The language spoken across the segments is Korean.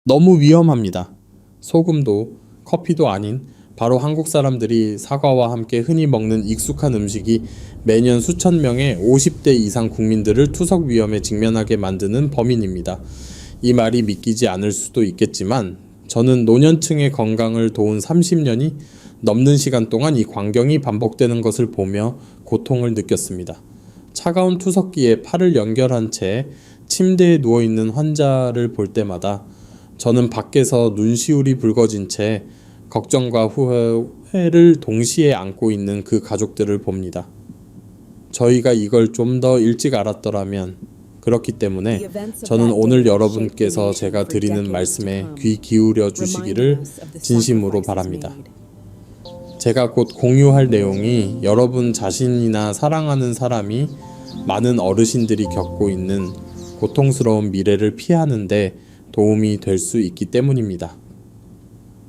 너무 위험합니다. 소금도 커피도 아닌 바로 한국 사람들이 사과와 함께 흔히 먹는 익숙한 음식이 매년 수천 명의 50대 이상 국민들을 투석 위험에 직면하게 만드는 범인입니다. 이 말이 믿기지 않을 수도 있겠지만 저는 노년층의 건강을 도운 30년이 넘는 시간 동안 이 광경이 반복되는 것을 보며 고통을 느꼈습니다. 차가운 투석기에 팔을 연결한 채 침대에 누워있는 환자를 볼 때마다 저는 밖에서 눈시울이 붉어진 채 걱정과 후회를 동시에 안고 있는 그 가족들을 봅니다. 저희가 이걸 좀 더 일찍 알았더라면. 그렇기 때문에 저는 오늘 여러분께서 제가 드리는 말씀에 귀 기울여 주시기를 진심으로 바랍니다. 제가 곧 공유할 내용이 여러분 자신이나 사랑하는 사람이 많은 어르신들이 겪고 있는 고통스러운 미래를 피하는데 도움이 될 수 있기 때문입니다.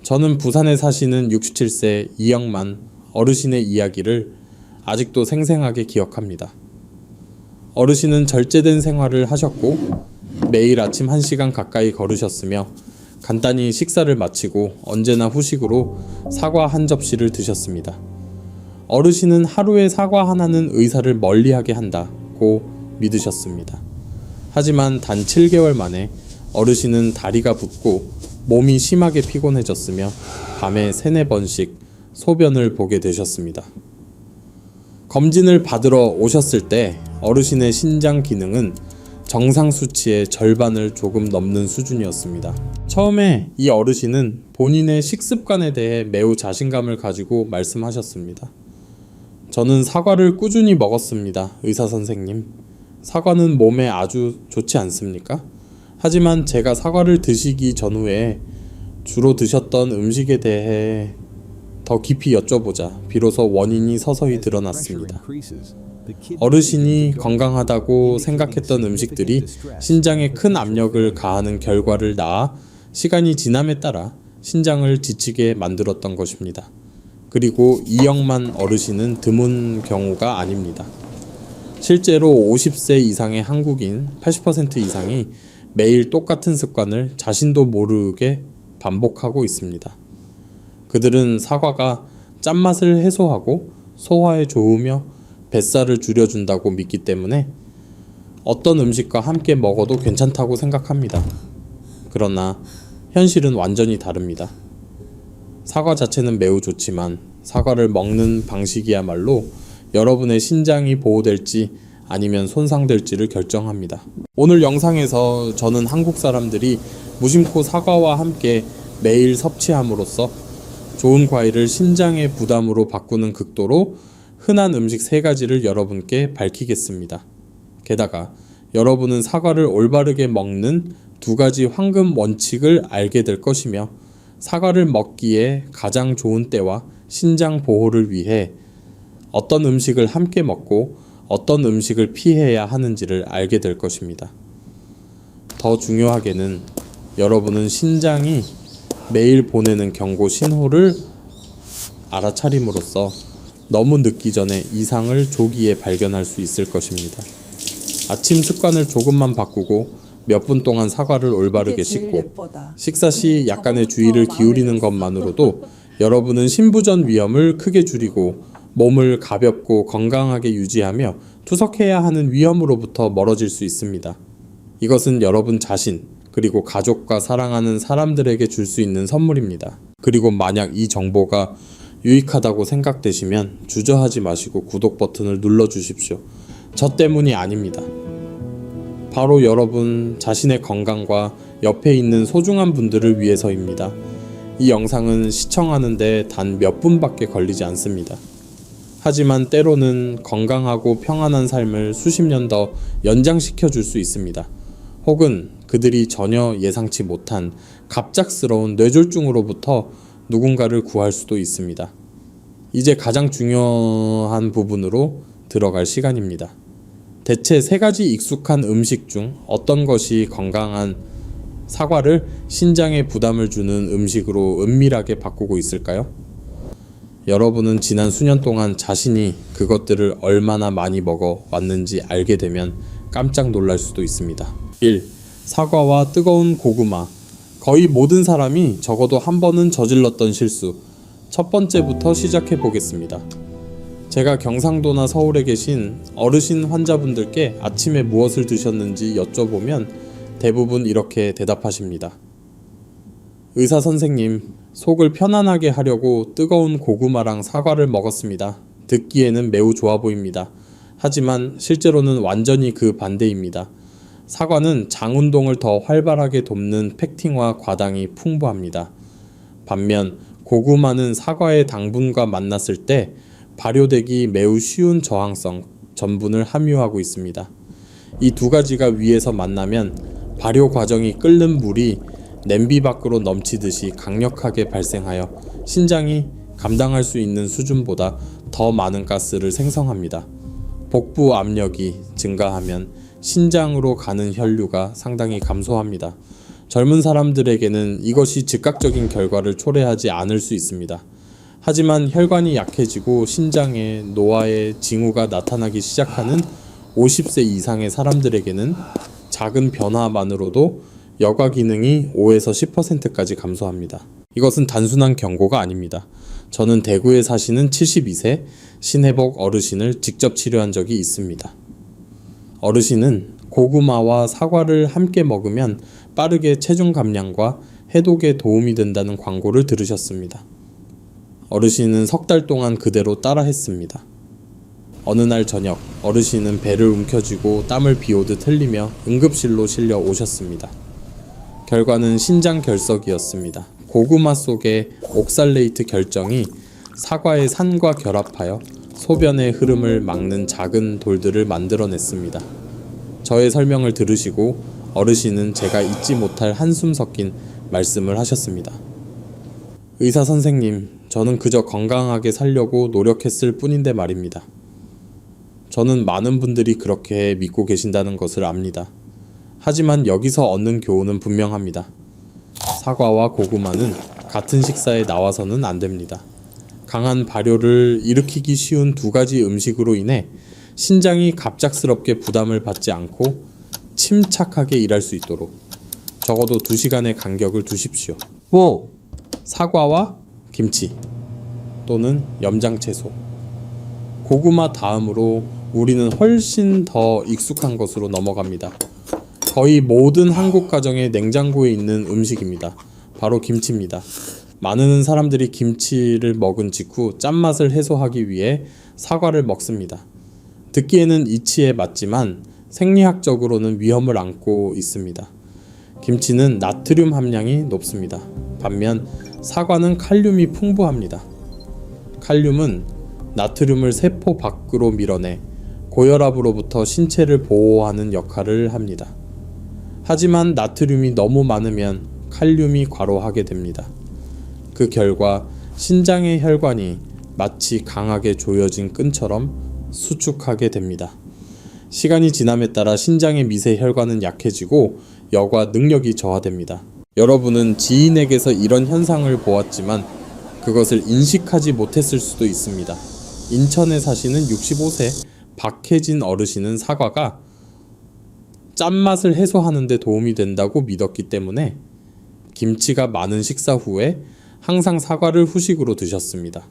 저는 부산에 사시는 67세 이영만 어르신의 이야기를 아직도 생생하게 기억합니다. 어르신은 절제된 생활을 하셨고 매일 아침 1시간 가까이 걸으셨으며 간단히 식사를 마치고 언제나 후식으로 사과 한 접시를 드셨습니다. 어르신은 하루에 사과 하나는 의사를 멀리하게 한다고 믿으셨습니다. 하지만 단 7개월 만에 어르신은 다리가 붓고 몸이 심하게 피곤해졌으며 밤에 3-4번씩 소변을 보게 되셨습니다. 검진을 받으러 오셨을 때 어르신의 신장 기능은 정상 수치의 절반을 조금 넘는 수준이었습니다. 처음에 이 어르신은 본인의 식습관에 대해 매우 자신감을 가지고 말씀하셨습니다. 저는 사과를 꾸준히 먹었습니다. 의사 선생님. 사과는 몸에 아주 좋지 않습니까? 하지만 제가 사과를 드시기 전후에 주로 드셨던 음식에 대해 더 깊이 여쭤보자 비로소 원인이 서서히 드러났습니다. 어르신이 건강하다고 생각했던 음식들이 신장에 큰 압력을 가하는 결과를 낳아 시간이 지남에 따라 신장을 지치게 만들었던 것입니다. 그리고 이영만 어르신은 드문 경우가 아닙니다. 실제로 50세 이상의 한국인 80% 이상이 매일 똑같은 습관을 자신도 모르게 반복하고 있습니다. 그들은 사과가 짠맛을 해소하고 소화에 좋으며 뱃살을 줄여준다고 믿기 때문에 어떤 음식과 함께 먹어도 괜찮다고 생각합니다. 그러나 현실은 완전히 다릅니다. 사과 자체는 매우 좋지만 사과를 먹는 방식이야말로 여러분의 신장이 보호될지 아니면 손상될지를 결정합니다. 오늘 영상에서 저는 한국 사람들이 무심코 사과와 함께 매일 섭취함으로써 좋은 과일을 신장의 부담으로 바꾸는 극도로 흔한 음식 3가지를 여러분께 밝히겠습니다. 게다가 여러분은 사과를 올바르게 먹는 2가지 황금 원칙을 알게 될 것이며 사과를 먹기에 가장 좋은 때와 신장 보호를 위해 어떤 음식을 함께 먹고 어떤 음식을 피해야 하는지를 알게 될 것입니다. 더 중요하게는 여러분은 신장이 매일 보내는 경고 신호를 알아차림으로써 너무 늦기 전에 이상을 조기에 발견할 수 있을 것입니다. 아침 습관을 조금만 바꾸고 몇 분 동안 사과를 올바르게 씻고 식사 시 약간의 주의를 기울이는 것만으로도 여러분은 신부전 위험을 크게 줄이고 몸을 가볍고 건강하게 유지하며 투석해야 하는 위험으로부터 멀어질 수 있습니다. 이것은 여러분 자신 그리고 가족과 사랑하는 사람들에게 줄 수 있는 선물입니다. 그리고 만약 이 정보가 유익하다고 생각되시면 주저하지 마시고 구독 버튼을 눌러주십시오. 저 때문이 아닙니다. 바로 여러분 자신의 건강과 옆에 있는 소중한 분들을 위해서입니다. 이 영상은 시청하는데 단 몇 분밖에 걸리지 않습니다. 하지만 때로는 건강하고 평안한 삶을 수십 년 더 연장시켜 줄 수 있습니다. 혹은 그들이 전혀 예상치 못한 갑작스러운 뇌졸중으로부터 누군가를 구할 수도 있습니다. 이제 가장 중요한 부분으로 들어갈 시간입니다. 대체 3가지 익숙한 음식 중 어떤 것이 건강한 사과를 신장에 부담을 주는 음식으로 은밀하게 바꾸고 있을까요? 여러분은 지난 수년 동안 자신이 그것들을 얼마나 많이 먹어 왔는지 알게 되면 깜짝 놀랄 수도 있습니다. 1. 사과와 뜨거운 고구마, 거의 모든 사람이 적어도 한 번은 저질렀던 실수. 첫 번째부터 시작해 보겠습니다. 제가 경상도나 서울에 계신 어르신 환자분들께 아침에 무엇을 드셨는지 여쭤보면 대부분 이렇게 대답하십니다. 의사 선생님, 속을 편안하게 하려고 뜨거운 고구마랑 사과를 먹었습니다. 듣기에는 매우 좋아 보입니다. 하지만 실제로는 완전히 그 반대입니다. 사과는 장 운동을 더 활발하게 돕는 펙틴과 과당이 풍부합니다. 반면 고구마는 사과의 당분과 만났을 때 발효되기 매우 쉬운 저항성, 전분을 함유하고 있습니다. 이 두 가지가 위에서 만나면 발효 과정이 끓는 물이 냄비 밖으로 넘치듯이 강력하게 발생하여 신장이 감당할 수 있는 수준보다 더 많은 가스를 생성합니다. 복부 압력이 증가하면 신장으로 가는 혈류가 상당히 감소합니다. 젊은 사람들에게는 이것이 즉각적인 결과를 초래하지 않을 수 있습니다. 하지만 혈관이 약해지고 신장에 노화의 징후가 나타나기 시작하는 50세 이상의 사람들에게는 작은 변화만으로도 여과 기능이 5에서 10%까지 감소합니다. 이것은 단순한 경고가 아닙니다. 저는 대구에 사시는 72세 신해복 어르신을 직접 치료한 적이 있습니다. 어르신은 고구마와 사과를 함께 먹으면 빠르게 체중 감량과 해독에 도움이 된다는 광고를 들으셨습니다. 어르신은 석 달 동안 그대로 따라 했습니다. 어느 날 저녁, 어르신은 배를 움켜쥐고 땀을 비오듯 흘리며 응급실로 실려 오셨습니다. 결과는 신장 결석이었습니다. 고구마 속의 옥살레이트 결정이 사과의 산과 결합하여 소변의 흐름을 막는 작은 돌들을 만들어냈습니다. 저의 설명을 들으시고 어르신은 제가 잊지 못할 한숨 섞인 말씀을 하셨습니다. 의사 선생님, 저는 그저 건강하게 살려고 노력했을 뿐인데 말입니다. 저는 많은 분들이 그렇게 믿고 계신다는 것을 압니다. 하지만 여기서 얻는 교훈은 분명합니다. 사과와 고구마는 같은 식사에 나와서는 안 됩니다. 강한 발효를 일으키기 쉬운 두 가지 음식으로 인해 신장이 갑작스럽게 부담을 받지 않고 침착하게 일할 수 있도록 적어도 2시간의 간격을 두십시오. 사과와 김치 또는 염장채소. 고구마 다음으로 우리는 훨씬 더 익숙한 것으로 넘어갑니다. 거의 모든 한국 가정의 냉장고에 있는 음식입니다. 바로 김치입니다. 많은 사람들이 김치를 먹은 직후 짠맛을 해소하기 위해 사과를 먹습니다. 듣기에는 이치에 맞지만 생리학적으로는 위험을 안고 있습니다. 김치는 나트륨 함량이 높습니다. 반면 사과는 칼륨이 풍부합니다. 칼륨은 나트륨을 세포 밖으로 밀어내 고혈압으로부터 신체를 보호하는 역할을 합니다. 하지만 나트륨이 너무 많으면 칼륨이 과로하게 됩니다. 그 결과 신장의 혈관이 마치 강하게 조여진 끈처럼 수축하게 됩니다. 시간이 지남에 따라 신장의 미세 혈관은 약해지고 여과 능력이 저하됩니다. 여러분은 지인에게서 이런 현상을 보았지만 그것을 인식하지 못했을 수도 있습니다. 인천에 사시는 65세 박혜진 어르신은 사과가 짠맛을 해소하는 데 도움이 된다고 믿었기 때문에 김치가 많은 식사 후에 항상 사과를 후식으로 드셨습니다.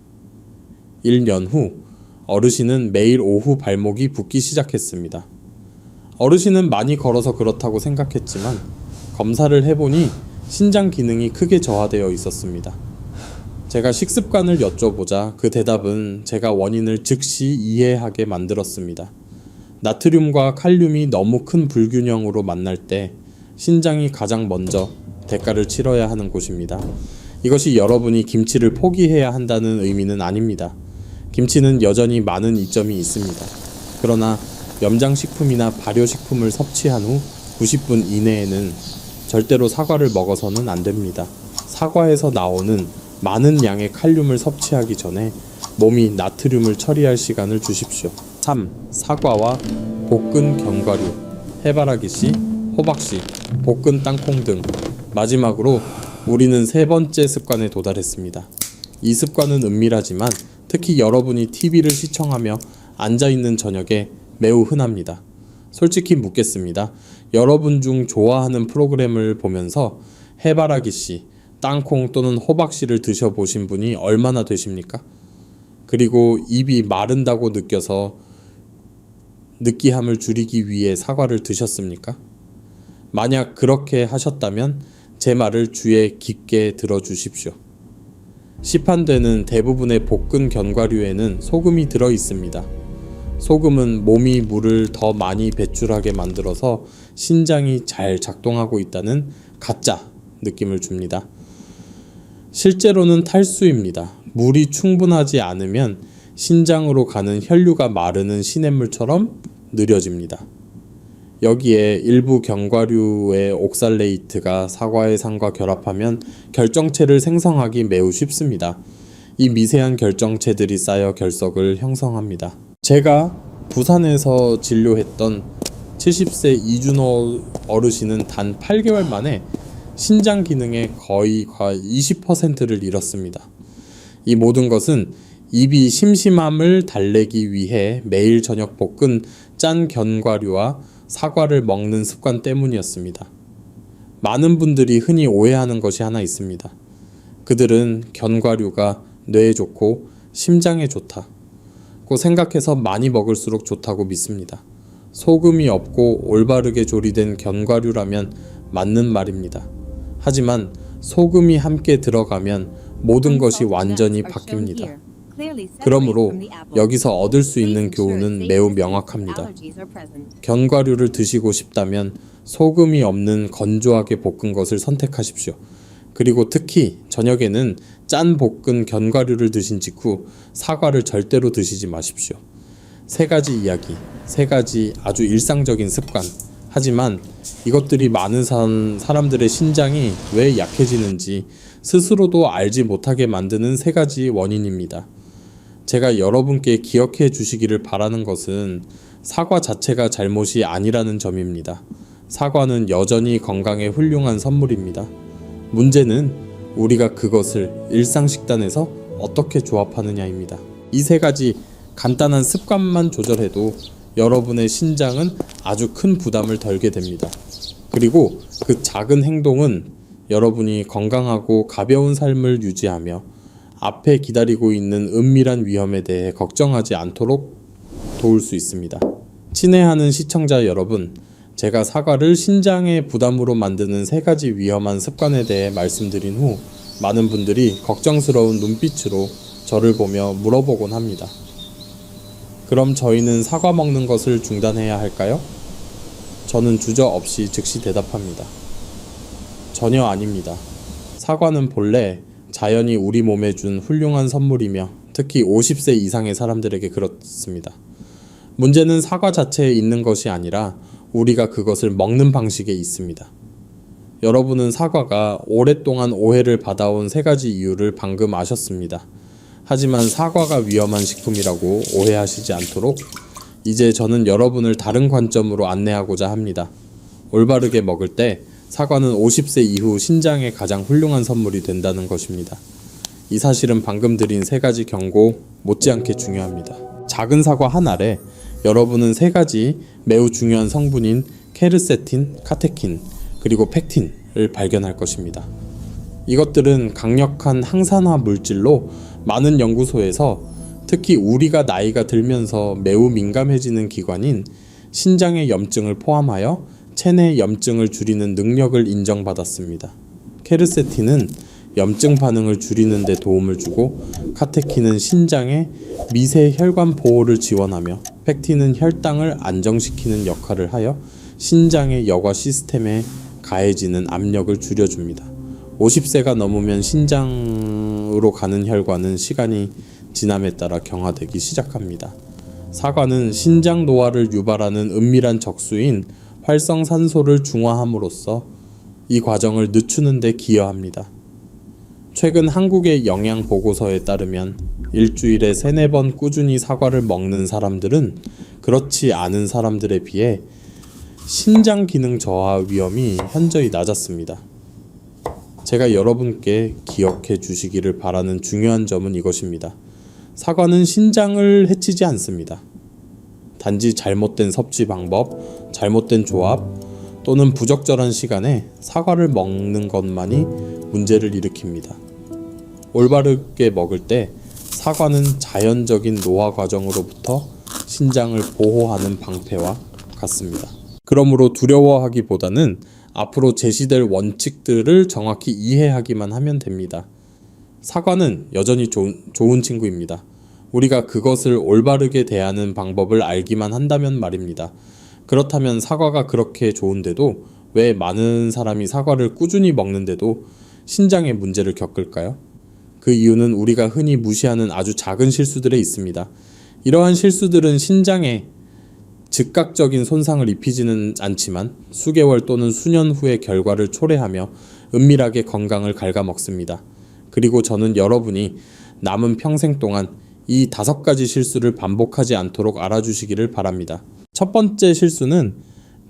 1년 후 어르신은 매일 오후 발목이 붓기 시작했습니다. 어르신은 많이 걸어서 그렇다고 생각했지만 검사를 해보니 신장 기능이 크게 저하되어 있었습니다. 제가 식습관을 여쭤보자 그 대답은 제가 원인을 즉시 이해하게 만들었습니다. 나트륨과 칼륨이 너무 큰 불균형으로 만날 때 신장이 가장 먼저 대가를 치러야 하는 곳입니다. 이것이 여러분이 김치를 포기해야 한다는 의미는 아닙니다. 김치는 여전히 많은 이점이 있습니다. 그러나 염장식품이나 발효식품을 섭취한 후 90분 이내에는 절대로 사과를 먹어서는 안 됩니다. 사과에서 나오는 많은 양의 칼륨을 섭취하기 전에 몸이 나트륨을 처리할 시간을 주십시오. 3. 사과와 볶은 견과류, 해바라기씨, 호박씨, 볶은 땅콩 등. 마지막으로 우리는 세 번째 습관에 도달했습니다. 이 습관은 은밀하지만 특히 여러분이 TV를 시청하며 앉아있는 저녁에 매우 흔합니다. 솔직히 묻겠습니다. 여러분 중 좋아하는 프로그램을 보면서 해바라기 씨, 땅콩 또는 호박 씨를 드셔보신 분이 얼마나 되십니까? 그리고 입이 마른다고 느껴서 느끼함을 줄이기 위해 사과를 드셨습니까? 만약 그렇게 하셨다면 제 말을 주의 깊게 들어주십시오. 시판되는 대부분의 볶은 견과류에는 소금이 들어 있습니다. 소금은 몸이 물을 더 많이 배출하게 만들어서 신장이 잘 작동하고 있다는 가짜 느낌을 줍니다. 실제로는 탈수입니다. 물이 충분하지 않으면 신장으로 가는 혈류가 마르는 시냇물처럼 느려집니다. 여기에 일부 견과류의 옥살레이트가 사과의 상과 결합하면 결정체를 생성하기 매우 쉽습니다. 이 미세한 결정체들이 쌓여 결석을 형성합니다. 제가 부산에서 진료했던 70세 이준호 어르신은 단 8개월 만에 신장 기능의 거의 20%를 잃었습니다. 이 모든 것은 입이 심심함을 달래기 위해 매일 저녁 볶은 짠 견과류와 사과를 먹는 습관 때문이었습니다. 많은 분들이 흔히 오해하는 것이 하나 있습니다. 그들은 견과류가 뇌에 좋고 심장에 좋다고 생각해서 많이 먹을수록 좋다고 믿습니다. 소금이 없고 올바르게 조리된 견과류라면 맞는 말입니다. 하지만 소금이 함께 들어가면 모든 것이 완전히 바뀝니다. 그러므로 여기서 얻을 수 있는 교훈은 매우 명확합니다. 견과류를 드시고 싶다면 소금이 없는 건조하게 볶은 것을 선택하십시오. 그리고 특히 저녁에는 짠 볶은 견과류를 드신 직후 사과를 절대로 드시지 마십시오. 3가지 이야기, 3가지 아주 일상적인 습관. 하지만 이것들이 많은 사람들의 신장이 왜 약해지는지 스스로도 알지 못하게 만드는 3가지 원인입니다. 제가 여러분께 기억해 주시기를 바라는 것은 사과 자체가 잘못이 아니라는 점입니다. 사과는 여전히 건강에 훌륭한 선물입니다. 문제는 우리가 그것을 일상식단에서 어떻게 조합하느냐입니다. 이 3가지 간단한 습관만 조절해도 여러분의 신장은 아주 큰 부담을 덜게 됩니다. 그리고 그 작은 행동은 여러분이 건강하고 가벼운 삶을 유지하며 앞에 기다리고 있는 은밀한 위험에 대해 걱정하지 않도록 도울 수 있습니다. 친애하는 시청자 여러분, 제가 사과를 신장의 부담으로 만드는 3가지 위험한 습관에 대해 말씀드린 후 많은 분들이 걱정스러운 눈빛으로 저를 보며 물어보곤 합니다. 그럼 저희는 사과 먹는 것을 중단해야 할까요? 저는 주저없이 즉시 대답합니다. 전혀 아닙니다. 사과는 본래 자연이 우리 몸에 준 훌륭한 선물이며 특히 50세 이상의 사람들에게 그렇습니다. 문제는 사과 자체에 있는 것이 아니라 우리가 그것을 먹는 방식에 있습니다. 여러분은 사과가 오랫동안 오해를 받아온 3가지 이유를 방금 아셨습니다. 하지만 사과가 위험한 식품이라고 오해하시지 않도록 이제 저는 여러분을 다른 관점으로 안내하고자 합니다. 올바르게 먹을 때 사과는 50세 이후 신장에 가장 훌륭한 선물이 된다는 것입니다. 이 사실은 방금 드린 3가지 경고 못지않게 중요합니다. 작은 사과 한 알에 여러분은 3가지 매우 중요한 성분인 케르세틴, 카테킨, 그리고 펙틴을 발견할 것입니다. 이것들은 강력한 항산화 물질로 많은 연구소에서 특히 우리가 나이가 들면서 매우 민감해지는 기관인 신장의 염증을 포함하여 체내 염증을 줄이는 능력을 인정받았습니다. 케르세틴은 염증 반응을 줄이는 데 도움을 주고 카테킨은 신장의 미세 혈관 보호를 지원하며 펙틴은 혈당을 안정시키는 역할을 하여 신장의 여과 시스템에 가해지는 압력을 줄여줍니다. 50세가 넘으면 신장으로 가는 혈관은 시간이 지남에 따라 경화되기 시작합니다. 사과는 신장 노화를 유발하는 은밀한 적수인 활성산소를 중화함으로써 이 과정을 늦추는 데 기여합니다. 최근 한국의 영양 보고서에 따르면 일주일에 3-4번 꾸준히 사과를 먹는 사람들은 그렇지 않은 사람들에 비해 신장 기능 저하 위험이 현저히 낮았습니다. 제가 여러분께 기억해 주시기를 바라는 중요한 점은 이것입니다. 사과는 신장을 해치지 않습니다. 단지 잘못된 섭취 방법, 잘못된 조합 또는 부적절한 시간에 사과를 먹는 것만이 문제를 일으킵니다. 올바르게 먹을 때 사과는 자연적인 노화 과정으로부터 신장을 보호하는 방패와 같습니다. 그러므로 두려워하기보다는 앞으로 제시될 원칙들을 정확히 이해하기만 하면 됩니다. 사과는 여전히 좋은 친구입니다. 우리가 그것을 올바르게 대하는 방법을 알기만 한다면 말입니다. 그렇다면 사과가 그렇게 좋은데도 왜 많은 사람이 사과를 꾸준히 먹는데도 신장에 문제를 겪을까요? 그 이유는 우리가 흔히 무시하는 아주 작은 실수들에 있습니다. 이러한 실수들은 신장에 즉각적인 손상을 입히지는 않지만 수개월 또는 수년 후의 결과를 초래하며 은밀하게 건강을 갉아먹습니다. 그리고 저는 여러분이 남은 평생 동안 이 5가지 실수를 반복하지 않도록 알아주시기를 바랍니다. 첫 번째 실수는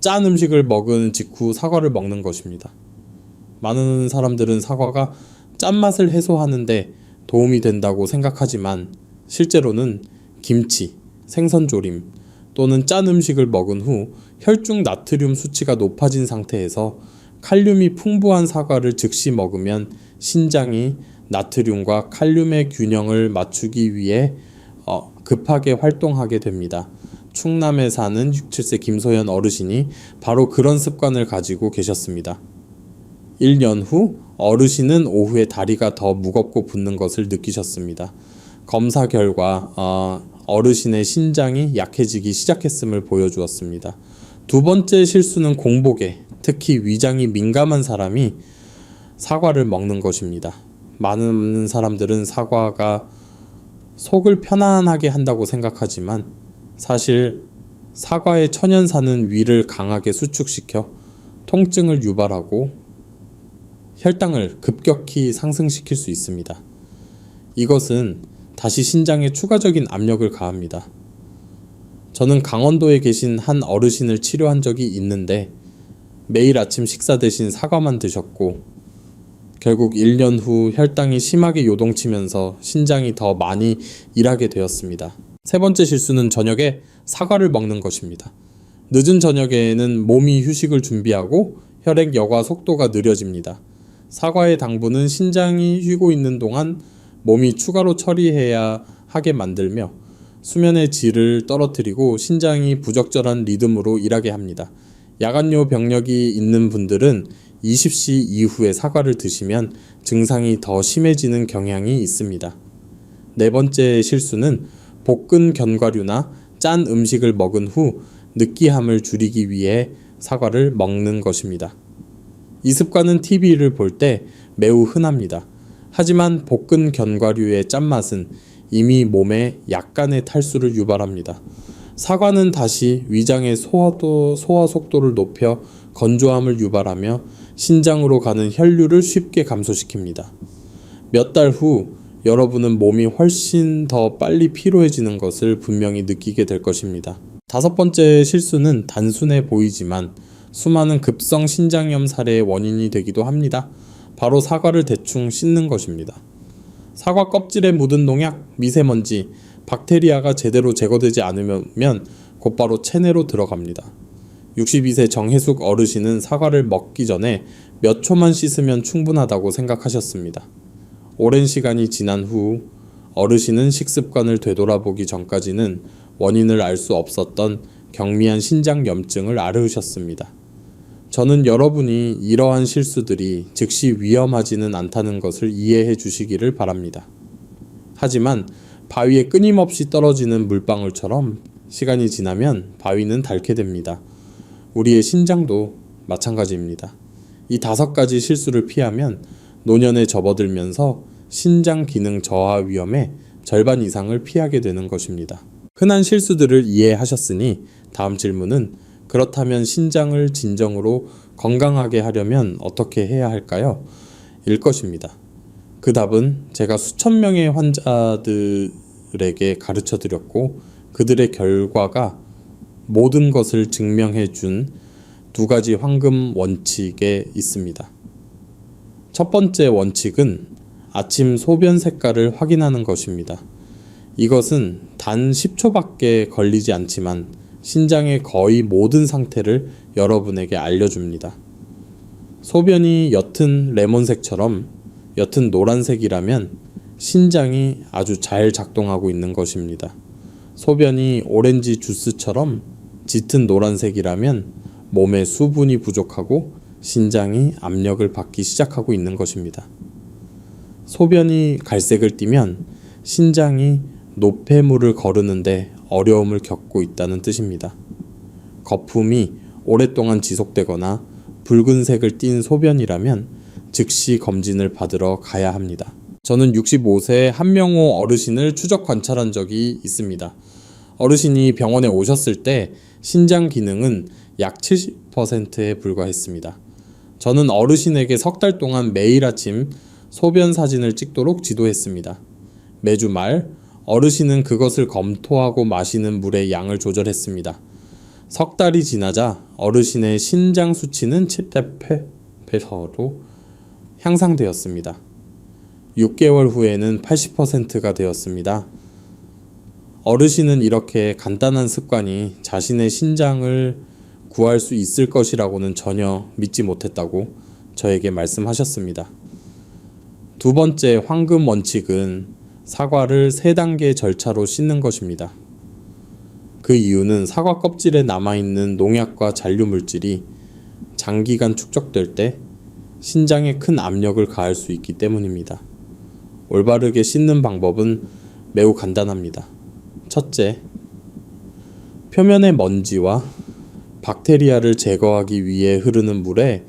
짠 음식을 먹은 직후 사과를 먹는 것입니다. 많은 사람들은 사과가 짠맛을 해소하는데 도움이 된다고 생각하지만 실제로는 김치, 생선조림 또는 짠 음식을 먹은 후 혈중 나트륨 수치가 높아진 상태에서 칼륨이 풍부한 사과를 즉시 먹으면 신장이 나트륨과 칼륨의 균형을 맞추기 위해 급하게 활동하게 됩니다. 충남에 사는 67세 김소연 어르신이 바로 그런 습관을 가지고 계셨습니다. 1년 후 어르신은 오후에 다리가 더 무겁고 붓는 것을 느끼셨습니다. 검사 결과 어르신의 신장이 약해지기 시작했음을 보여주었습니다. 두 번째 실수는 공복에, 특히 위장이 민감한 사람이 사과를 먹는 것입니다. 많은 사람들은 사과가 속을 편안하게 한다고 생각하지만 사실 사과의 천연산은 위를 강하게 수축시켜 통증을 유발하고 혈당을 급격히 상승시킬 수 있습니다. 이것은 다시 신장에 추가적인 압력을 가합니다. 저는 강원도에 계신 한 어르신을 치료한 적이 있는데 매일 아침 식사 대신 사과만 드셨고 결국 1년 후 혈당이 심하게 요동치면서 신장이 더 많이 일하게 되었습니다. 세 번째 실수는 저녁에 사과를 먹는 것입니다. 늦은 저녁에는 몸이 휴식을 준비하고 혈액 여과 속도가 느려집니다. 사과의 당분은 신장이 쉬고 있는 동안 몸이 추가로 처리해야 하게 만들며 수면의 질을 떨어뜨리고 신장이 부적절한 리듬으로 일하게 합니다. 야간요 병력이 있는 분들은 20시 이후에 사과를 드시면 증상이 더 심해지는 경향이 있습니다. 네 번째 실수는 볶은 견과류나 짠 음식을 먹은 후 느끼함을 줄이기 위해 사과를 먹는 것입니다. 이 습관은 TV를 볼 때 매우 흔합니다. 하지만 볶은 견과류의 짠맛은 이미 몸에 약간의 탈수를 유발합니다. 사과는 다시 위장의 소화 속도를 높여 건조함을 유발하며 신장으로 가는 혈류를 쉽게 감소시킵니다. 몇 달 후 여러분은 몸이 훨씬 더 빨리 피로해지는 것을 분명히 느끼게 될 것입니다. 다섯 번째 실수는 단순해 보이지만 수많은 급성 신장염 사례의 원인이 되기도 합니다. 바로 사과를 대충 씻는 것입니다. 사과 껍질에 묻은 농약, 미세먼지, 박테리아가 제대로 제거되지 않으면 곧바로 체내로 들어갑니다. 62세 정혜숙 어르신은 사과를 먹기 전에 몇 초만 씻으면 충분하다고 생각하셨습니다. 오랜 시간이 지난 후 어르신은 식습관을 되돌아보기 전까지는 원인을 알 수 없었던 경미한 신장염증을 앓으셨습니다. 저는 여러분이 이러한 실수들이 즉시 위험하지는 않다는 것을 이해해 주시기를 바랍니다. 하지만 바위에 끊임없이 떨어지는 물방울처럼 시간이 지나면 바위는 닳게 됩니다. 우리의 신장도 마찬가지입니다. 이 5가지 실수를 피하면 노년에 접어들면서 신장 기능 저하 위험의 절반 이상을 피하게 되는 것입니다. 흔한 실수들을 이해하셨으니 다음 질문은 그렇다면 신장을 진정으로 건강하게 하려면 어떻게 해야 할까요? 일 것입니다. 그 답은 제가 수천 명의 환자들에게 가르쳐 드렸고 그들의 결과가 모든 것을 증명해 준 2가지 황금 원칙에 있습니다. 첫 번째 원칙은 아침 소변 색깔을 확인하는 것입니다. 이것은 단 10초밖에 걸리지 않지만 신장의 거의 모든 상태를 여러분에게 알려줍니다. 소변이 옅은 레몬색처럼 옅은 노란색이라면 신장이 아주 잘 작동하고 있는 것입니다. 소변이 오렌지 주스처럼 짙은 노란색이라면 몸에 수분이 부족하고 신장이 압력을 받기 시작하고 있는 것입니다. 소변이 갈색을 띠면 신장이 노폐물을 거르는데 어려움을 겪고 있다는 뜻입니다. 거품이 오랫동안 지속되거나 붉은색을 띤 소변이라면 즉시 검진을 받으러 가야 합니다. 저는 65세 한명호 어르신을 추적 관찰한 적이 있습니다. 어르신이 병원에 오셨을 때 신장 기능은 약 70%에 불과했습니다. 저는 어르신에게 석 달 동안 매일 아침 소변 사진을 찍도록 지도했습니다. 매주 말 어르신은 그것을 검토하고 마시는 물의 양을 조절했습니다. 석 달이 지나자 어르신의 신장 수치는 7대8로 향상되었습니다. 6개월 후에는 80%가 되었습니다. 어르신은 이렇게 간단한 습관이 자신의 신장을 구할 수 있을 것이라고는 전혀 믿지 못했다고 저에게 말씀하셨습니다. 두 번째 황금 원칙은 사과를 3단계 절차로 씻는 것입니다. 그 이유는 사과 껍질에 남아있는 농약과 잔류 물질이 장기간 축적될 때 신장에 큰 압력을 가할 수 있기 때문입니다. 올바르게 씻는 방법은 매우 간단합니다. 첫째, 표면의 먼지와 박테리아를 제거하기 위해 흐르는 물에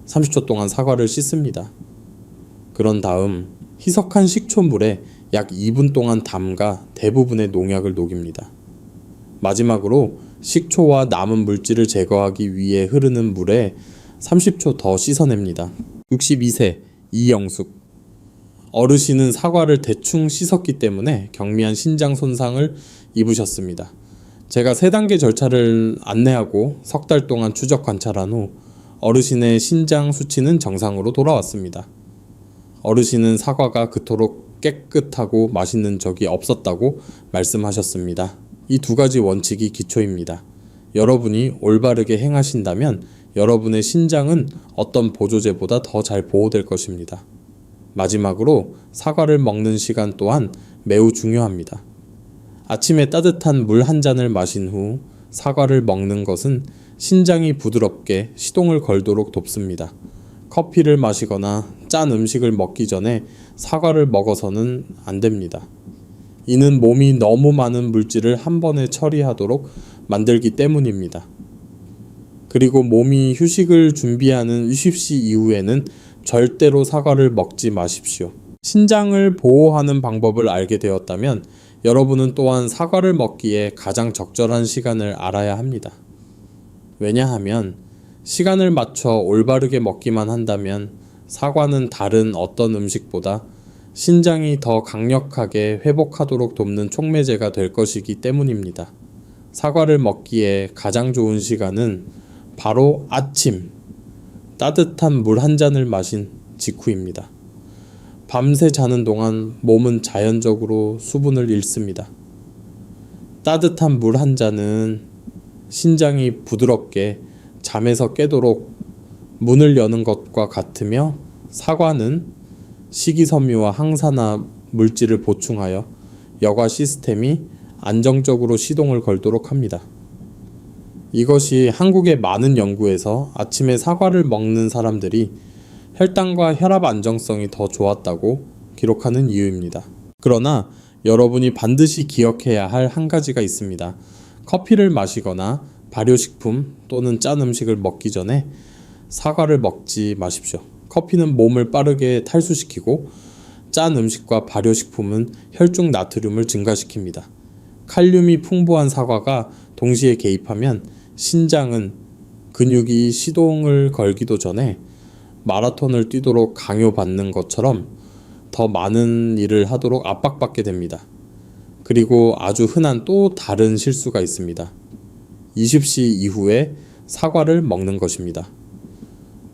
30초 동안 사과를 씻습니다. 그런 다음 희석한 식초물에 약 2분 동안 담가 대부분의 농약을 녹입니다. 마지막으로 식초와 남은 물질을 제거하기 위해 흐르는 물에 30초 더 씻어냅니다. 62세 이영숙 어르신은 사과를 대충 씻었기 때문에 경미한 신장 손상을 입으셨습니다. 제가 3단계 절차를 안내하고 석 달 동안 추적 관찰한 후 어르신의 신장 수치는 정상으로 돌아왔습니다. 어르신은 사과가 그토록 깨끗하고 맛있는 적이 없었다고 말씀하셨습니다. 이 2가지 원칙이 기초입니다. 여러분이 올바르게 행하신다면 여러분의 신장은 어떤 보조제보다 더 잘 보호될 것입니다. 마지막으로 사과를 먹는 시간 또한 매우 중요합니다. 아침에 따뜻한 물 한 잔을 마신 후 사과를 먹는 것은 신장이 부드럽게 시동을 걸도록 돕습니다. 커피를 마시거나 짠 음식을 먹기 전에 사과를 먹어서는 안 됩니다. 이는 몸이 너무 많은 물질을 한 번에 처리하도록 만들기 때문입니다. 그리고 몸이 휴식을 준비하는 휴식시 이후에는 절대로 사과를 먹지 마십시오. 신장을 보호하는 방법을 알게 되었다면 여러분은 또한 사과를 먹기에 가장 적절한 시간을 알아야 합니다. 왜냐하면 시간을 맞춰 올바르게 먹기만 한다면 사과는 다른 어떤 음식보다 신장이 더 강력하게 회복하도록 돕는 촉매제가 될 것이기 때문입니다. 사과를 먹기에 가장 좋은 시간은 바로 아침, 따뜻한 물 한 잔을 마신 직후입니다. 밤새 자는 동안 몸은 자연적으로 수분을 잃습니다. 따뜻한 물 한 잔은 신장이 부드럽게 잠에서 깨도록 문을 여는 것과 같으며 사과는 식이섬유와 항산화 물질을 보충하여 여과 시스템이 안정적으로 시동을 걸도록 합니다. 이것이 한국의 많은 연구에서 아침에 사과를 먹는 사람들이 혈당과 혈압 안정성이 더 좋았다고 기록하는 이유입니다. 그러나 여러분이 반드시 기억해야 할 한 가지가 있습니다. 커피를 마시거나 발효식품 또는 짠 음식을 먹기 전에 사과를 먹지 마십시오. 커피는 몸을 빠르게 탈수시키고 짠 음식과 발효식품은 혈중 나트륨을 증가시킵니다. 칼륨이 풍부한 사과가 동시에 개입하면 신장은 근육이 시동을 걸기도 전에 마라톤을 뛰도록 강요받는 것처럼 더 많은 일을 하도록 압박받게 됩니다. 그리고 아주 흔한 또 다른 실수가 있습니다. 20시 이후에 사과를 먹는 것입니다.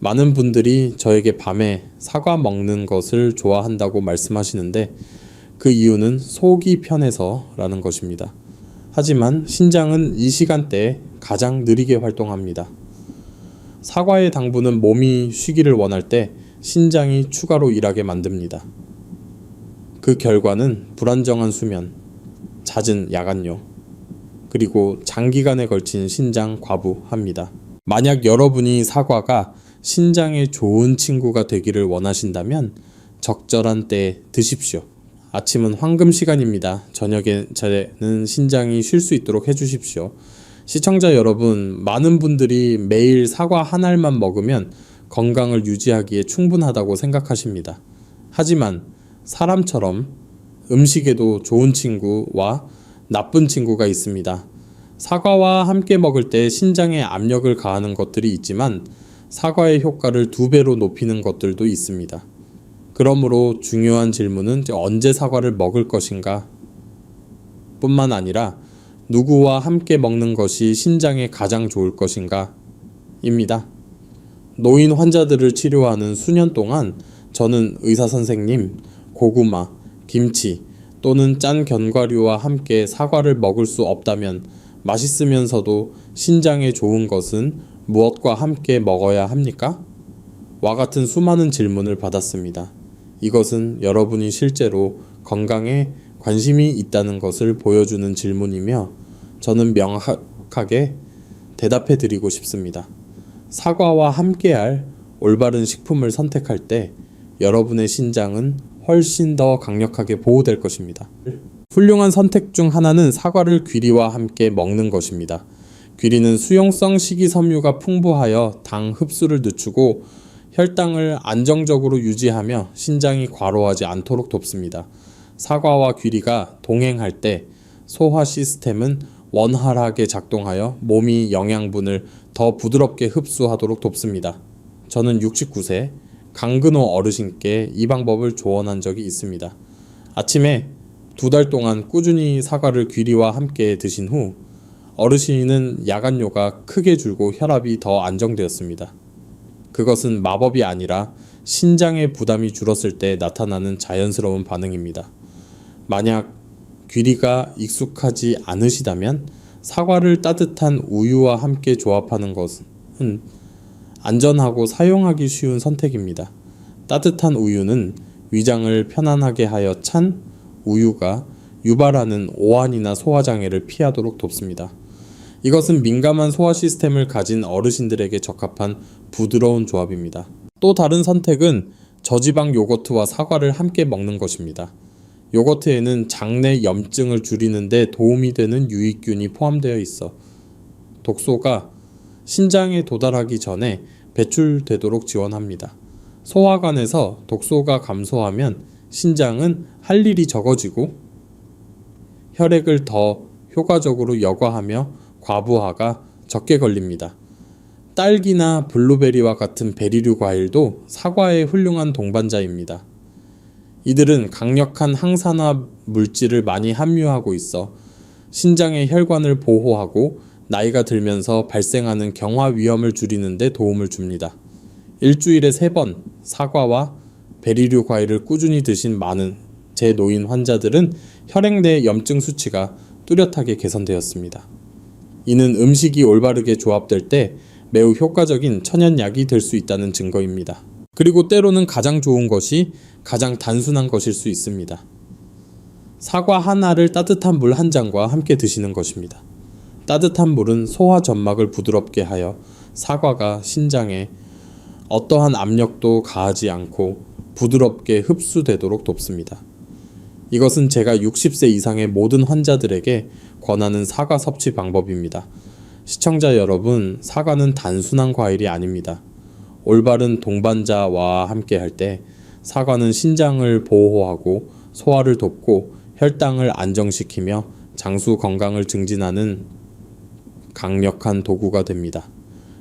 많은 분들이 저에게 밤에 사과 먹는 것을 좋아한다고 말씀하시는데 그 이유는 속이 편해서라는 것입니다. 하지만 신장은 이 시간대에 가장 느리게 활동합니다. 사과의 당분은 몸이 쉬기를 원할 때 신장이 추가로 일하게 만듭니다. 그 결과는 불안정한 수면, 잦은 야간요, 그리고 장기간에 걸친 신장 과부합니다. 만약 여러분이 사과가 신장에 좋은 친구가 되기를 원하신다면 적절한 때에 드십시오. 아침은 황금 시간입니다. 저녁에는 신장이 쉴 수 있도록 해주십시오. 시청자 여러분, 많은 분들이 매일 사과 한 알만 먹으면 건강을 유지하기에 충분하다고 생각하십니다. 하지만 사람처럼 음식에도 좋은 친구와 나쁜 친구가 있습니다. 사과와 함께 먹을 때 신장에 압력을 가하는 것들이 있지만 사과의 효과를 2배로 높이는 것들도 있습니다. 그러므로 중요한 질문은 언제 사과를 먹을 것인가 뿐만 아니라 누구와 함께 먹는 것이 신장에 가장 좋을 것인가 입니다. 노인 환자들을 치료하는 수년 동안 저는 의사 선생님, 고구마, 김치 또는 짠 견과류와 함께 사과를 먹을 수 없다면 맛있으면서도 신장에 좋은 것은 무엇과 함께 먹어야 합니까? 와 같은 수많은 질문을 받았습니다. 이것은 여러분이 실제로 건강에 관심이 있다는 것을 보여주는 질문이며 저는 명확하게 대답해 드리고 싶습니다. 사과와 함께할 올바른 식품을 선택할 때 여러분의 신장은 훨씬 더 강력하게 보호될 것입니다. 훌륭한 선택 중 하나는 사과를 귀리와 함께 먹는 것입니다. 귀리는 수용성 식이섬유가 풍부하여 당 흡수를 늦추고 혈당을 안정적으로 유지하며 신장이 과로하지 않도록 돕습니다. 사과와 귀리가 동행할 때 소화 시스템은 원활하게 작동하여 몸이 영양분을 더 부드럽게 흡수하도록 돕습니다. 저는 69세 강근호 어르신께 이 방법을 조언한 적이 있습니다. 아침에 2달 동안 꾸준히 사과를 귀리와 함께 드신 후 어르신은 야간요가 크게 줄고 혈압이 더 안정되었습니다. 그것은 마법이 아니라 신장의 부담이 줄었을 때 나타나는 자연스러운 반응입니다. 만약 귀리가 익숙하지 않으시다면 사과를 따뜻한 우유와 함께 조합하는 것은 안전하고 사용하기 쉬운 선택입니다. 따뜻한 우유는 위장을 편안하게 하여 찬 우유가 유발하는 오한이나 소화장애를 피하도록 돕습니다. 이것은 민감한 소화 시스템을 가진 어르신들에게 적합한 부드러운 조합입니다. 또 다른 선택은 저지방 요거트와 사과를 함께 먹는 것입니다. 요거트에는 장내 염증을 줄이는 데 도움이 되는 유익균이 포함되어 있어 독소가 신장에 도달하기 전에 배출되도록 지원합니다. 소화관에서 독소가 감소하면 신장은 할 일이 적어지고 혈액을 더 효과적으로 여과하며 과부하가 적게 걸립니다. 딸기나 블루베리와 같은 베리류 과일도 사과의 훌륭한 동반자입니다. 이들은 강력한 항산화 물질을 많이 함유하고 있어 신장의 혈관을 보호하고 나이가 들면서 발생하는 경화 위험을 줄이는 데 도움을 줍니다. 일주일에 3번 사과와 베리류 과일을 꾸준히 드신 많은 제 노인 환자들은 혈액 내 염증 수치가 뚜렷하게 개선되었습니다. 이는 음식이 올바르게 조합될 때 매우 효과적인 천연약이 될 수 있다는 증거입니다. 그리고 때로는 가장 좋은 것이 가장 단순한 것일 수 있습니다. 사과 하나를 따뜻한 물 한 잔과 함께 드시는 것입니다. 따뜻한 물은 소화 점막을 부드럽게 하여 사과가 신장에 어떠한 압력도 가하지 않고 부드럽게 흡수되도록 돕습니다. 이것은 제가 60세 이상의 모든 환자들에게 권하는 사과 섭취 방법입니다. 시청자 여러분, 사과는 단순한 과일이 아닙니다. 올바른 동반자와 함께 할 때 사과는 신장을 보호하고 소화를 돕고 혈당을 안정시키며 장수 건강을 증진하는 강력한 도구가 됩니다.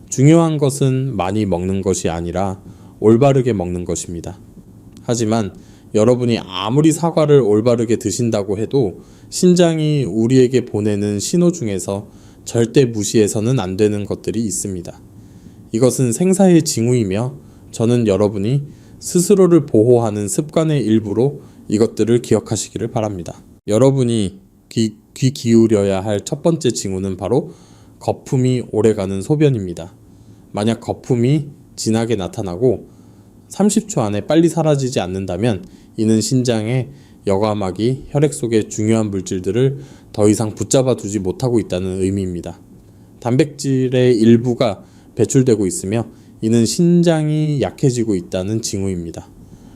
중요한 것은 많이 먹는 것이 아니라 올바르게 먹는 것입니다. 하지만 여러분이 아무리 사과를 올바르게 드신다고 해도 신장이 우리에게 보내는 신호 중에서 절대 무시해서는 안 되는 것들이 있습니다. 이것은 생사의 징후이며 저는 여러분이 스스로를 보호하는 습관의 일부로 이것들을 기억하시기를 바랍니다. 여러분이 귀 기울여야 할 첫 번째 징후는 바로 거품이 오래가는 소변입니다. 만약 거품이 진하게 나타나고 30초 안에 빨리 사라지지 않는다면 이는 신장의 여과막이 혈액 속의 중요한 물질들을 더 이상 붙잡아 두지 못하고 있다는 의미입니다. 단백질의 일부가 배출되고 있으며 이는 신장이 약해지고 있다는 징후입니다.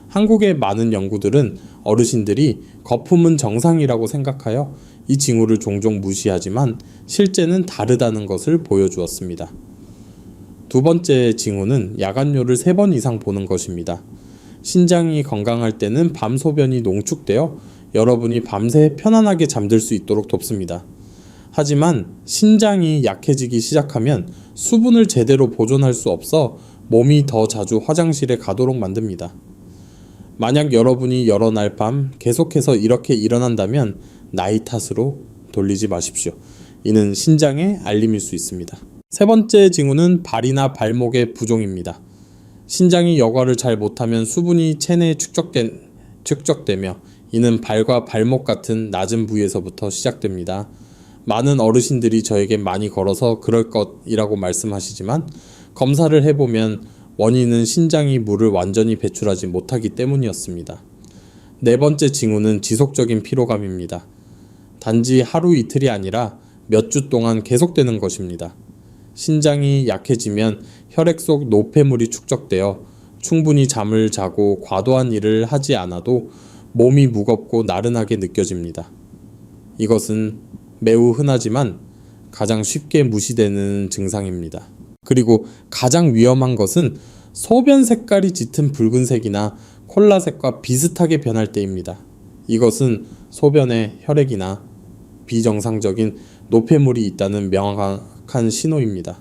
한국의 많은 연구들은 어르신들이 거품은 정상이라고 생각하여 이 징후를 종종 무시하지만 실제는 다르다는 것을 보여주었습니다. 두 번째 징후는 야간뇨를 3번 이상 보는 것입니다. 신장이 건강할 때는 밤 소변이 농축되어 여러분이 밤새 편안하게 잠들 수 있도록 돕습니다. 하지만 신장이 약해지기 시작하면 수분을 제대로 보존할 수 없어 몸이 더 자주 화장실에 가도록 만듭니다. 만약 여러분이 여러 날 밤 계속해서 이렇게 일어난다면 나이 탓으로 돌리지 마십시오. 이는 신장의 알림일 수 있습니다. 세 번째 징후는 발이나 발목의 부종입니다. 신장이 여과를 잘 못하면 수분이 체내에 축적되며 이는 발과 발목 같은 낮은 부위에서부터 시작됩니다. 많은 어르신들이 저에게 많이 걸어서 그럴 것이라고 말씀하시지만 검사를 해보면 원인은 신장이 물을 완전히 배출하지 못하기 때문이었습니다. 네 번째 징후는 지속적인 피로감입니다. 단지 하루 이틀이 아니라 몇 주 동안 계속되는 것입니다. 신장이 약해지면 혈액 속 노폐물이 축적되어 충분히 잠을 자고 과도한 일을 하지 않아도 몸이 무겁고 나른하게 느껴집니다. 이것은 매우 흔하지만 가장 쉽게 무시되는 증상입니다. 그리고 가장 위험한 것은 소변 색깔이 짙은 붉은색이나 콜라색과 비슷하게 변할 때입니다. 이것은 소변에 혈액이나 비정상적인 노폐물이 있다는 명확한 신호입니다.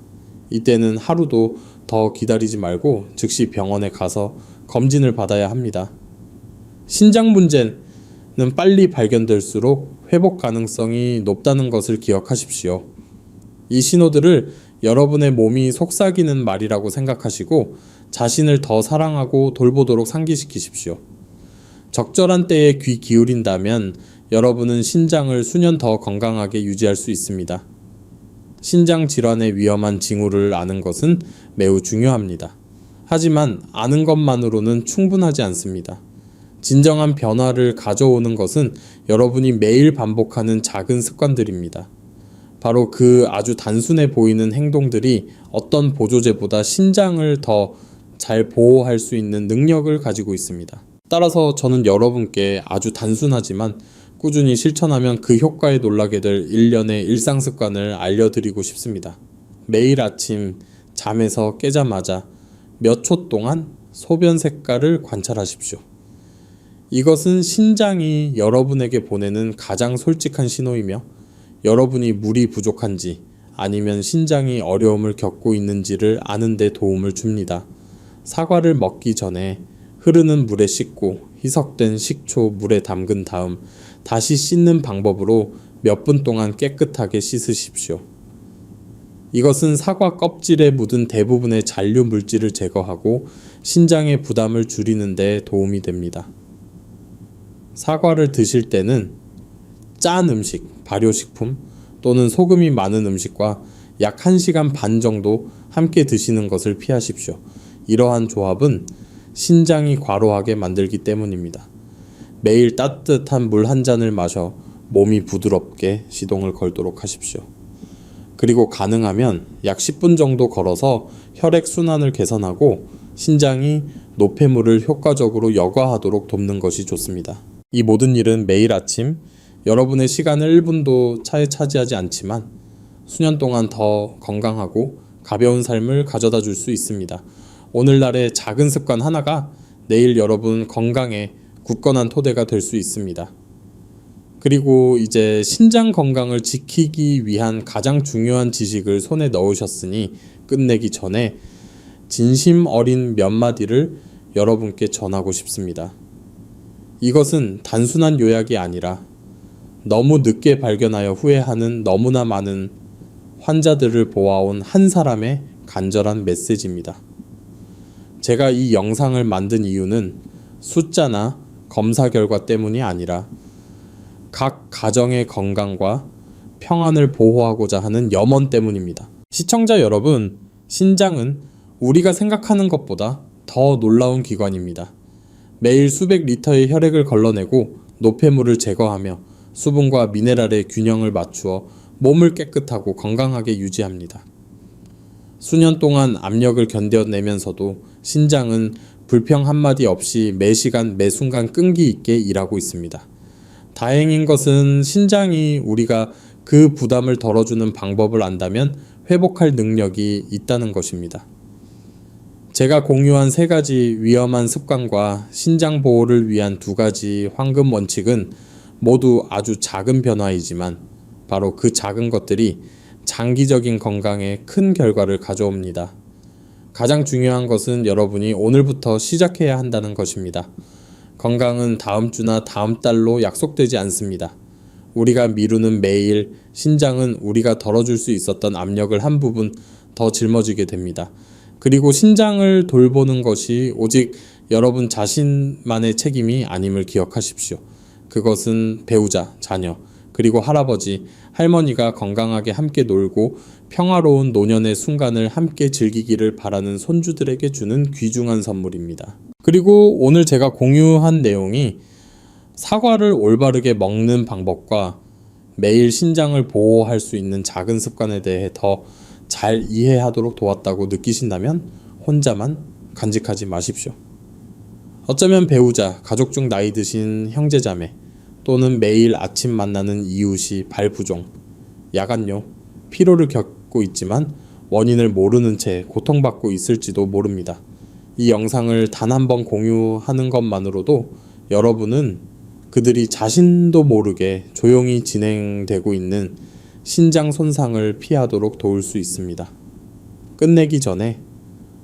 이때는 하루도 더 기다리지 말고 즉시 병원에 가서 검진을 받아야 합니다. 신장 문제는 빨리 발견될수록 회복 가능성이 높다는 것을 기억하십시오. 이 신호들을 여러분의 몸이 속삭이는 말이라고 생각하시고 자신을 더 사랑하고 돌보도록 상기시키십시오. 적절한 때에 귀 기울인다면 여러분은 신장을 수년 더 건강하게 유지할 수 있습니다. 신장 질환의 위험한 징후를 아는 것은 매우 중요합니다. 하지만 아는 것만으로는 충분하지 않습니다. 진정한 변화를 가져오는 것은 여러분이 매일 반복하는 작은 습관들입니다. 바로 그 아주 단순해 보이는 행동들이 어떤 보조제보다 신장을 더 잘 보호할 수 있는 능력을 가지고 있습니다. 따라서 저는 여러분께 아주 단순하지만 꾸준히 실천하면 그 효과에 놀라게 될 일련의 일상습관을 알려드리고 싶습니다. 매일 아침 잠에서 깨자마자 몇 초 동안 소변 색깔을 관찰하십시오. 이것은 신장이 여러분에게 보내는 가장 솔직한 신호이며 여러분이 물이 부족한지 아니면 신장이 어려움을 겪고 있는지를 아는 데 도움을 줍니다. 사과를 먹기 전에 흐르는 물에 씻고 희석된 식초 물에 담근 다음 다시 씻는 방법으로 몇 분 동안 깨끗하게 씻으십시오. 이것은 사과 껍질에 묻은 대부분의 잔류 물질을 제거하고 신장의 부담을 줄이는 데 도움이 됩니다. 사과를 드실 때는 짠 음식, 발효식품 또는 소금이 많은 음식과 약 1시간 반 정도 함께 드시는 것을 피하십시오. 이러한 조합은 신장이 과로하게 만들기 때문입니다. 매일 따뜻한 물 한 잔을 마셔 몸이 부드럽게 시동을 걸도록 하십시오. 그리고 가능하면 약 10분 정도 걸어서 혈액 순환을 개선하고 신장이 노폐물을 효과적으로 여과하도록 돕는 것이 좋습니다. 이 모든 일은 매일 아침 여러분의 시간을 1분도 차지하지 않지만 수년 동안 더 건강하고 가벼운 삶을 가져다 줄 수 있습니다. 오늘날의 작은 습관 하나가 내일 여러분 건강에 굳건한 토대가 될 수 있습니다. 그리고 이제 신장 건강을 지키기 위한 가장 중요한 지식을 손에 넣으셨으니 끝내기 전에 진심 어린 몇 마디를 여러분께 전하고 싶습니다. 이것은 단순한 요약이 아니라 너무 늦게 발견하여 후회하는 너무나 많은 환자들을 보아온 한 사람의 간절한 메시지입니다. 제가 이 영상을 만든 이유는 숫자나 검사 결과 때문이 아니라 각 가정의 건강과 평안을 보호하고자 하는 염원 때문입니다. 시청자 여러분, 신장은 우리가 생각하는 것보다 더 놀라운 기관입니다. 매일 수백 리터의 혈액을 걸러내고 노폐물을 제거하며 수분과 미네랄의 균형을 맞추어 몸을 깨끗하고 건강하게 유지합니다. 수년 동안 압력을 견뎌내면서도 신장은 불평 한마디 없이 매 시간 매 순간 끈기 있게 일하고 있습니다. 다행인 것은 신장이 우리가 그 부담을 덜어주는 방법을 안다면 회복할 능력이 있다는 것입니다. 제가 공유한 3가지 위험한 습관과 신장 보호를 위한 2가지 황금 원칙은 모두 아주 작은 변화이지만 바로 그 작은 것들이 장기적인 건강에 큰 결과를 가져옵니다. 가장 중요한 것은 여러분이 오늘부터 시작해야 한다는 것입니다. 건강은 다음 주나 다음 달로 약속되지 않습니다. 우리가 미루는 매일, 신장은 우리가 덜어줄 수 있었던 압력을 한 부분 더 짊어지게 됩니다. 그리고 신장을 돌보는 것이 오직 여러분 자신만의 책임이 아님을 기억하십시오. 그것은 배우자, 자녀, 그리고 할아버지, 할머니가 건강하게 함께 놀고 평화로운 노년의 순간을 함께 즐기기를 바라는 손주들에게 주는 귀중한 선물입니다. 그리고 오늘 제가 공유한 내용이 사과를 올바르게 먹는 방법과 매일 신장을 보호할 수 있는 작은 습관에 대해 더 잘 이해하도록 도왔다고 느끼신다면 혼자만 간직하지 마십시오. 어쩌면 배우자, 가족 중 나이 드신 형제자매, 또는 매일 아침 만나는 이웃이 발부종, 야간요, 피로를 겪고 있지만 원인을 모르는 채 고통받고 있을지도 모릅니다. 이 영상을 단 한 번 공유하는 것만으로도 여러분은 그들이 자신도 모르게 조용히 진행되고 있는 신장 손상을 피하도록 도울 수 있습니다. 끝내기 전에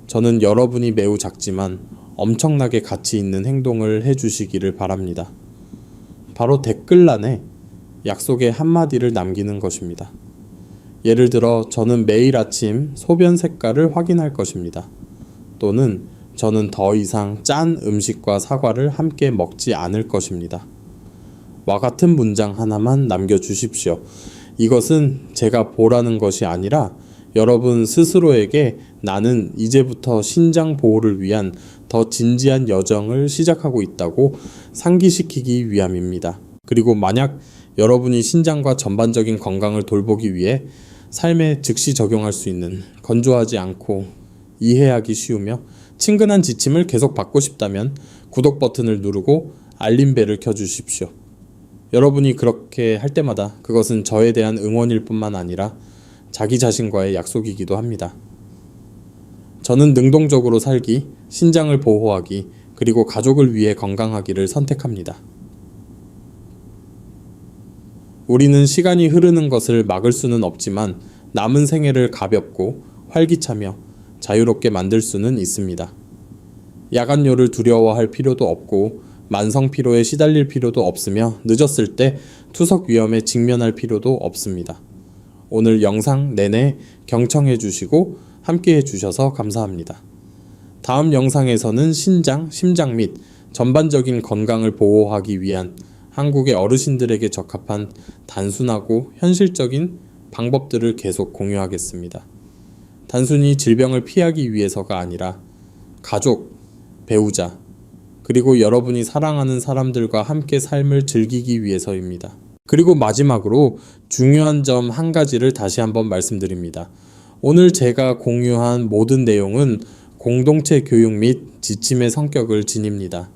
저는 여러분이 매우 작지만 엄청나게 가치 있는 행동을 해주시기를 바랍니다. 바로 댓글란에 약속의 한마디를 남기는 것입니다. 예를 들어 저는 매일 아침 소변 색깔을 확인할 것입니다. 또는 저는 더 이상 짠 음식과 사과를 함께 먹지 않을 것입니다. 와 같은 문장 하나만 남겨주십시오. 이것은 제가 보라는 것이 아니라 여러분 스스로에게 나는 이제부터 신장 보호를 위한 더 진지한 여정을 시작하고 있다고 상기시키기 위함입니다. 그리고 만약 여러분이 신장과 전반적인 건강을 돌보기 위해 삶에 즉시 적용할 수 있는 건조하지 않고 이해하기 쉬우며 친근한 지침을 계속 받고 싶다면 구독 버튼을 누르고 알림벨을 켜주십시오. 여러분이 그렇게 할 때마다 그것은 저에 대한 응원일 뿐만 아니라 자기 자신과의 약속이기도 합니다. 저는 능동적으로 살기, 신장을 보호하기, 그리고 가족을 위해 건강하기를 선택합니다. 우리는 시간이 흐르는 것을 막을 수는 없지만 남은 생애를 가볍고 활기차며 자유롭게 만들 수는 있습니다. 야간요를 두려워할 필요도 없고 만성 피로에 시달릴 필요도 없으며 늦었을 때 투석 위험에 직면할 필요도 없습니다. 오늘 영상 내내 경청해 주시고 함께 해주셔서 감사합니다. 다음 영상에서는 신장, 심장 및 전반적인 건강을 보호하기 위한 한국의 어르신들에게 적합한 단순하고 현실적인 방법들을 계속 공유하겠습니다. 단순히 질병을 피하기 위해서가 아니라 가족, 배우자, 그리고 여러분이 사랑하는 사람들과 함께 삶을 즐기기 위해서입니다. 그리고 마지막으로 중요한 점 한 가지를 다시 한번 말씀드립니다. 오늘 제가 공유한 모든 내용은 공동체 교육 및 지침의 성격을 지닙니다.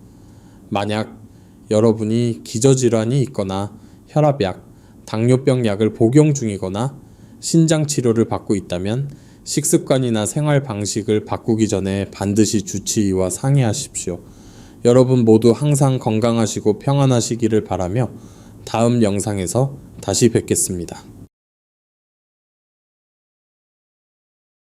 만약 여러분이 기저질환이 있거나 혈압약, 당뇨병 약을 복용 중이거나 신장 치료를 받고 있다면 식습관이나 생활 방식을 바꾸기 전에 반드시 주치의와 상의하십시오. 여러분 모두 항상 건강하시고 평안하시기를 바라며 다음 영상에서 다시 뵙겠습니다.